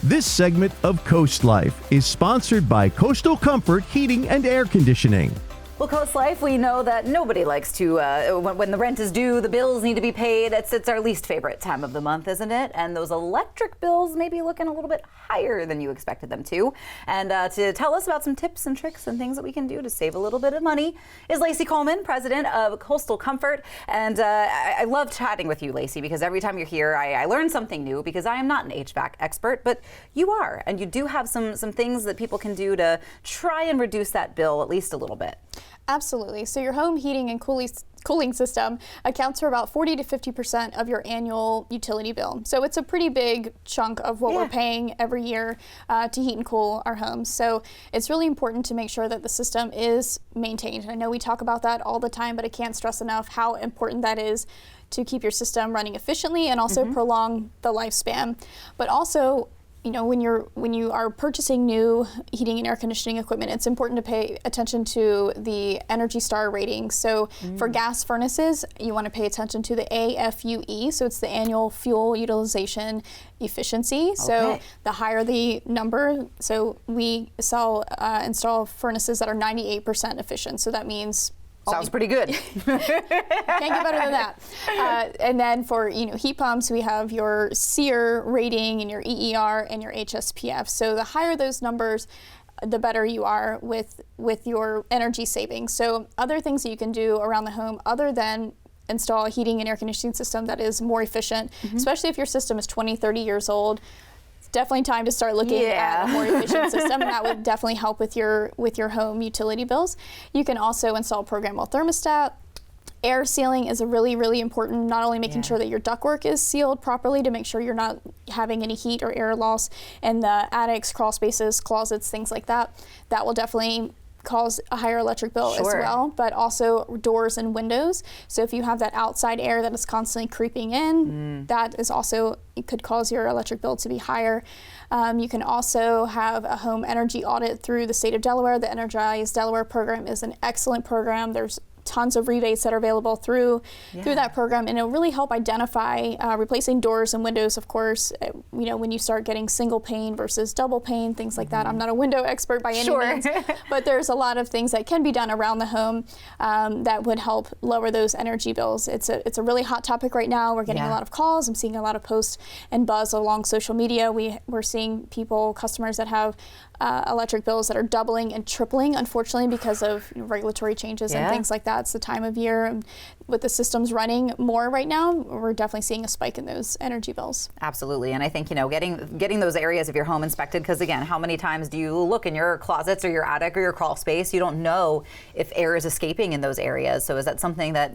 This segment of CoastLife is sponsored by Coastal Comfort Heating and Air Conditioning. Well, CoastLife, we know that nobody likes to, when the rent is due, the bills need to be paid. It's our least favorite time of the month, isn't it? And those electric bills may be looking a little bit higher than you expected them to. And to tell us about some tips and tricks and things that we can do to save a little bit of money is Lacey Coleman, president of Coastal Comfort. And I love chatting with you, Lacey, because every time you're here, I learn something new, because I am not an HVAC expert, but you are. And you do have some things that people can do to try and reduce that bill at least a little bit. Absolutely. So your home heating and cooling system accounts for about 40 to 50% of your annual utility bill. So it's a pretty big chunk of what we're paying every year to heat and cool our homes. So it's really important to make sure that the system is maintained. I know we talk about that all the time, but I can't stress enough how important that is to keep your system running efficiently and also prolong the lifespan. But also, you know, when you are purchasing new heating and air conditioning equipment, it's important to pay attention to the Energy Star rating. So for gas furnaces, you want to pay attention to the AFUE. So it's the annual fuel utilization efficiency. Okay. So the higher the number, so we install furnaces that are 98% efficient. So that means sounds pretty good. Can't get better than that. And then for heat pumps, we have your SEER rating and your EER and your HSPF. So the higher those numbers, the better you are with your energy savings. So other things that you can do around the home other than install a heating and air conditioning system that is more efficient, especially if your system is 20, 30 years old. Definitely time to start looking at a more efficient system. That would definitely help with your home utility bills. You can also install programmable thermostat. Air sealing is a really, really important, not only making sure that your ductwork is sealed properly to make sure you're not having any heat or air loss in the attics, crawl spaces, closets, things like that. That will definitely cause a higher electric bill as well, but also doors and windows. So if you have that outside air that is constantly creeping in, that is also, it could cause your electric bill to be higher. You can also have a home energy audit through the state of Delaware. The Energize Delaware program is an excellent program. There's tons of rebates that are available through that program, and it'll really help identify replacing doors and windows. Of course, when you start getting single pane versus double pane, things like that. I'm not a window expert by any means, but there's a lot of things that can be done around the home that would help lower those energy bills. It's a really hot topic right now. We're getting a lot of calls. I'm seeing a lot of posts and buzz along social media. We're seeing customers that have electric bills that are doubling and tripling, unfortunately, because of regulatory changes and things like that. It's the time of year, and with the systems running more right now, we're definitely seeing a spike in those energy bills. Absolutely, and I think getting those areas of your home inspected, because again, how many times do you look in your closets or your attic or your crawl space? You don't know if air is escaping in those areas. So is that something that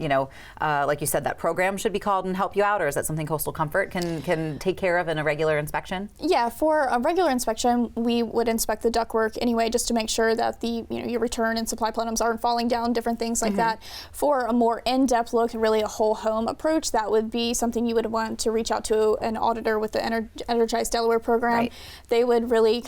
like you said, that program should be called and help you out, or is that something Coastal Comfort can take care of in a regular inspection? Yeah, for a regular inspection, we would inspect the ductwork anyway, just to make sure that your return and supply plenums aren't falling down, different things like that. For a more in-depth look, really a whole home approach, that would be something you would want to reach out to an auditor with the Energize Delaware program. They would really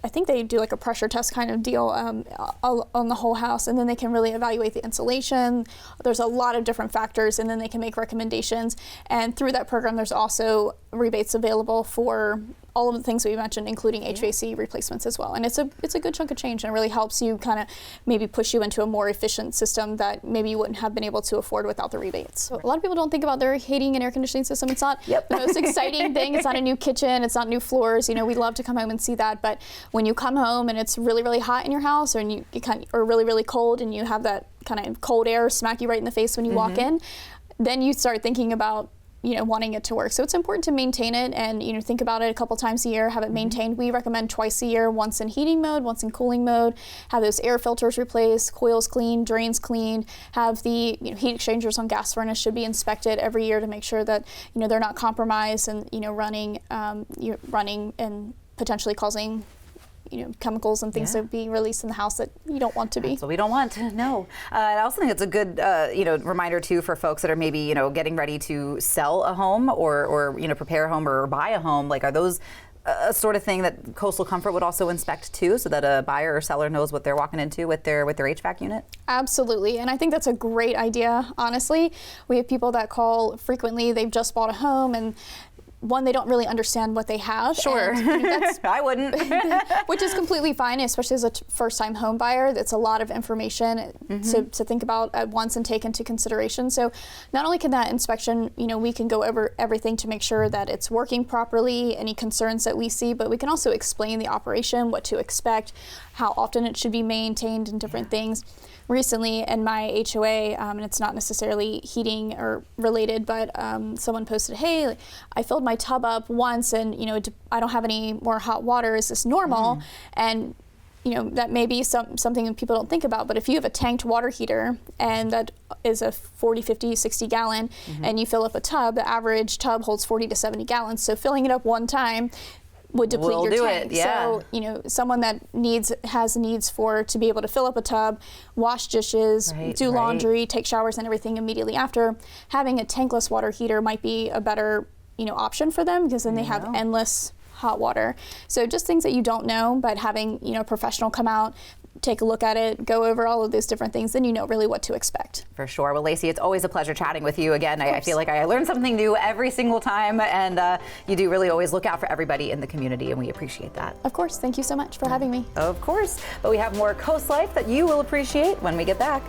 I think they do like a pressure test kind of deal on the whole house, and then they can really evaluate the insulation. There's a lot of different factors, and then they can make recommendations. And through that program, there's also rebates available for all of the things we mentioned, including HVAC replacements as well. And it's a good chunk of change, and it really helps you maybe push you into a more efficient system that maybe you wouldn't have been able to afford without the rebates. So a lot of people don't think about their heating and air conditioning system. It's not the most exciting thing. It's not a new kitchen. It's not new floors. We love to come home and see that. But when you come home and it's really, really hot in your house, or or really, really cold, and you have that kind of cold air smack you right in the face when you walk in, then you start thinking about wanting it to work. So it's important to maintain it and, think about it a couple times a year, have it maintained. We recommend twice a year, once in heating mode, once in cooling mode, have those air filters replaced, coils clean, drains clean, have the heat exchangers on gas furnace should be inspected every year to make sure that, they're not compromised and, running and potentially causing chemicals and things to be released in the house that you don't want to be. So we don't want to, no. I also think it's a good, reminder too for folks that are maybe, getting ready to sell a home or prepare a home or buy a home. Like, are those a sort of thing that Coastal Comfort would also inspect too, so that a buyer or seller knows what they're walking into with their HVAC unit? Absolutely, and I think that's a great idea, honestly. We have people that call frequently. They've just bought a home, and one, they don't really understand what they have. Sure. And, that's, I wouldn't. which is completely fine, especially as a first-time home buyer. That's a lot of information to think about at once and take into consideration. So not only can that inspection, we can go over everything to make sure that it's working properly, any concerns that we see, but we can also explain the operation, what to expect, how often it should be maintained, and different things. Recently in my HOA, and it's not necessarily heating or related, but someone posted, hey, I filled my tub up once and I don't have any more hot water. Is this normal? And that may be something that people don't think about, but if you have a tanked water heater and that is a 40, 50, 60 gallon and you fill up a tub, the average tub holds 40 to 70 gallons. So filling it up one time would deplete your tank. So, someone that has needs to be able to fill up a tub, wash dishes, do laundry, take showers and everything immediately after, having a tankless water heater might be a better, option for them, because then they have endless hot water. So just things that you don't know, but having, a professional come out, take a look at it, go over all of those different things, then you know really what to expect. For sure. Well, Lacey, it's always a pleasure chatting with you again. I feel like I learn something new every single time, and you do really always look out for everybody in the community, and we appreciate that. Of course. Thank you so much for having me. Of course. But we have more Coast Life that you will appreciate when we get back.